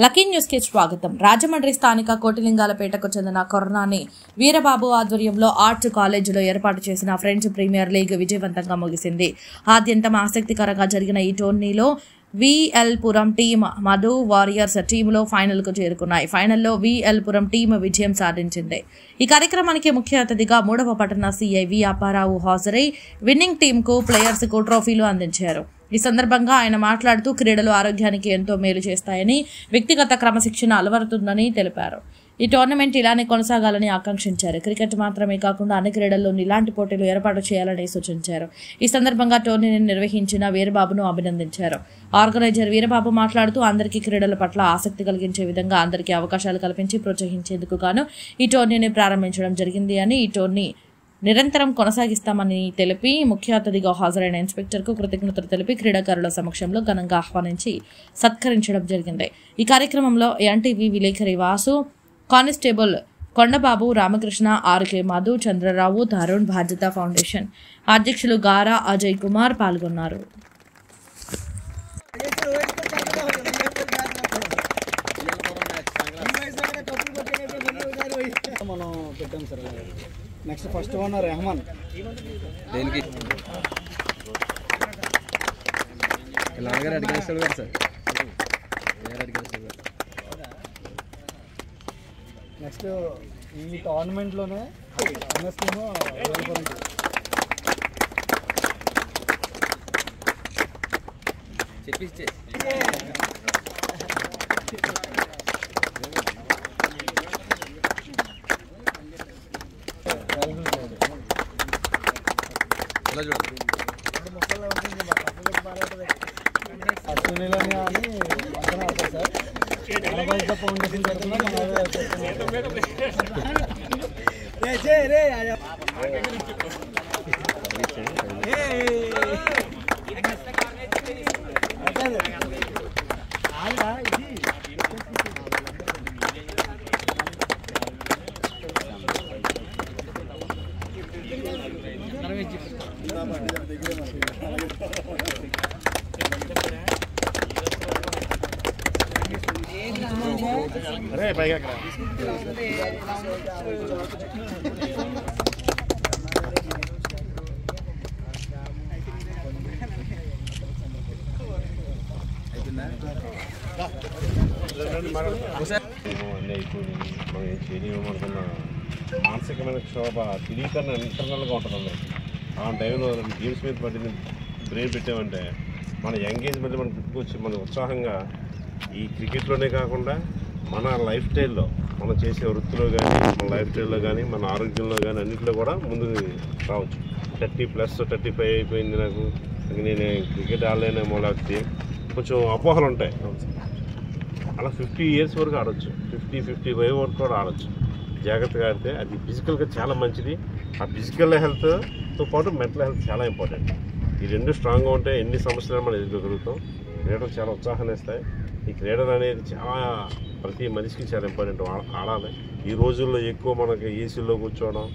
Lucky news కి స్వాగతం. రాజమండ్రి స్థానిక కోటిలింగాలపేటకు చెందిన కొర్నాని వీరబాబు ఆధ్వర్యంలో ఆర్ట్స్ కాలేజీలో ఏర్పాటు చేసిన ఫ్రెంచ్ ప్రీమియర్ లీగ్ విజయవంతంగా ముగిసింది. ఆద్యంతం ఆసక్తికరంగా జరిగిన ఈ టోర్నీలో విఎల్ పురం టీం మధు వారియర్స్ టీంలో ఫైనల్ కు చేరుకున్నాయి. ఫైనల్లో విఎల్ పురం టీం విజయం సాధించింది. ఈ కార్యక్రమానికి ముఖ్య అతిథిగా 3వ పట్టణ సిఐ వి అప్పారావు హాజరై విన్నింగ్ టీం కు ప్లేయర్స్ కు ట్రోఫీలు అందించారు. ఈ సందర్భంగా ఆయన మాట్లాడుతూ క్రీడలు ఆరోగ్యానికి ఎంతో మేలు చేస్తాయని, వ్యక్తిగత క్రమశిక్షణ అలవరుతుందని తెలిపారు. ఈ టోర్నమెంట్ ఇలానే కొనసాగాలని ఆకాంక్షించారు. క్రికెట్ మాత్రమే కాకుండా అన్ని క్రీడల్లో ఇలాంటి పోటీలు ఏర్పాటు చేయాలని సూచించారు. ఈ సందర్భంగా టోర్నీని నిర్వహించిన వీరబాబును అభినందించారు. ఆర్గనైజర్ వీరబాబు మాట్లాడుతూ అందరికీ క్రీడల పట్ల ఆసక్తి కలిగించే విధంగా అందరికీ అవకాశాలు కల్పించి ప్రోత్సహించేందుకు గాను ఈ టోర్నీని ప్రారంభించడం జరిగింది అని, ఈ టోర్నీ నిరంతరం కొనసాగిస్తామని తెలిపి ముఖ్య అతిథిగా హాజరైన ఇన్స్పెక్టర్కు కృతజ్ఞతలు తెలిపి క్రీడాకారుల సమక్షంలో ఘనంగా ఆహ్వానించి సత్కరించడం జరిగింది. ఈ కార్యక్రమంలో ఎన్టీవీ విలేకరి వాసు, కానిస్టేబుల్ కొండబాబు, రామకృష్ణ, ఆర్కే మధు, చంద్రరావు, తరుణ్ బాధ్యత ఫౌండేషన్ అధ్యక్షులు గారా అజయ్ కుమార్ పాల్గొన్నారు. నెక్స్ట్ ఫస్ట్ వన్ రెహమాన్ దేనికి ఇలాగే రెడీ చేస్తాడు కదా సార్. నెక్స్ట్ ఈ టోర్నమెంట్లోనే చెప్పిచ్చే అశ్వినిలోని అని అందరం అవుతారు సార్. ఫౌండేషన్ అరే పైగా మానసికమైన క్షోభ తిరిగితన ఇంటర్నల్గా ఉంటుంది. ఆ టైంలో గేమ్స్ మీద పట్టిన బ్రెయిన్ పెట్టామంటే మన యంగేజ్ మళ్ళీ మనకు గుర్తుకొచ్చి మన ఉత్సాహంగా ఈ క్రికెట్లోనే కాకుండా మన లైఫ్ స్టైల్లో మనం చేసే వృత్తిలో కానీ, మన లైఫ్ స్టైల్లో కానీ, మన ఆరోగ్యంలో కానీ అన్నింటిలో కూడా ముందుకు రావచ్చు. 30+ 35 అయిపోయింది నాకు, నేను క్రికెట్ ఆడలేనేమో, లేకపోతే కొంచెం అపోహలు ఉంటాయి. అలా 50 ఇయర్స్ వరకు ఆడవచ్చు, 50-55 వరకు కూడా ఆడవచ్చు. జాగ్రత్తగా ఆడితే అది ఫిజికల్గా చాలా మంచిది. ఆ ఫిజికల్ హెల్త్తో పాటు మెంటల్ హెల్త్ చాలా ఇంపార్టెంట్. ఈ రెండు స్ట్రాంగ్గా ఉంటే ఎన్ని సమస్యలు మనం ఎదుర్కోగలుగుతాం. క్రీడలు చాలా ఉత్సాహాన్ని ఇస్తాయి. ఈ క్రీడలు అనేది చాలా ప్రతి మనిషికి చాలా ఇంపార్టెంట్, ఆడాలి. ఈ రోజుల్లో ఎక్కువ మనకి ఏసీలో కూర్చోవడం,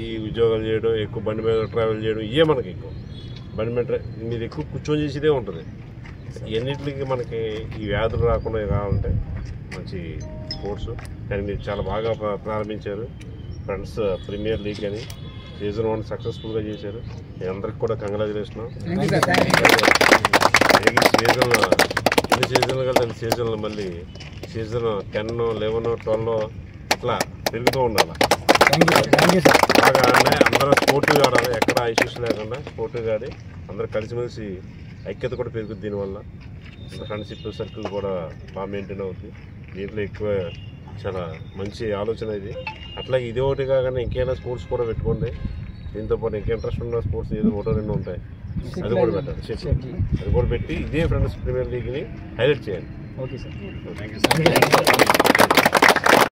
ఈ ఉద్యోగాలు చేయడం, ఎక్కువ బండి మీద ట్రావెల్ చేయడం, ఇవే మనకి ఎక్కువ బండి మీద ఎక్కువ కూర్చొని చేసేదే ఉంటుంది. ఎన్నిటికి మనకి ఈ వ్యాధులు రాకుండా కావాలంటే మంచి స్పోర్ట్స్. కానీ మీరు చాలా బాగా ప్రారంభించారు. ఫ్రెండ్స్ ప్రీమియర్ లీగ్ అని సీజన్ 1 సక్సెస్ఫుల్గా చేశారు. మీ అందరికి కూడా కంగ్రాచులేషన్. సీజన్లు కదా, సీజన్లు మళ్ళీ సీజన్ 10, 11, 12 ఇట్లా పెరుగుతూ ఉండాలి. బాగా ఆడినా అందరూ స్పోర్టివ్గా ఆడాలి. ఎక్కడ ఇష్యూస్ లేకుండా స్పోర్టివ్గా ఆడి అందరూ కలిసిమెలిసి ఐక్యత కూడా పెరుగుతుంది. దీనివల్ల ఫ్రెండ్షిప్ సర్కిల్ కూడా బాగా మెయింటైన్ అవుతుంది. దీంట్లో ఎక్కువ చాలా మంచి ఆలోచన ఇది. అట్లాగే ఇది ఒకటి కాకుండా ఇంకేమైనా స్పోర్ట్స్ కూడా పెట్టుకోండి. దీంతో పాటు ఇంకా ఇంట్రెస్ట్ ఉన్న స్పోర్ట్స్ ఏదో 1-2 ఉంటాయి, అది కూడా పెట్టండి. అది కూడా పెట్టి ఇదే ఫ్రెండ్స్ ప్రీమియర్ లీగ్ని హైలైట్ చేయండి. Okay sir.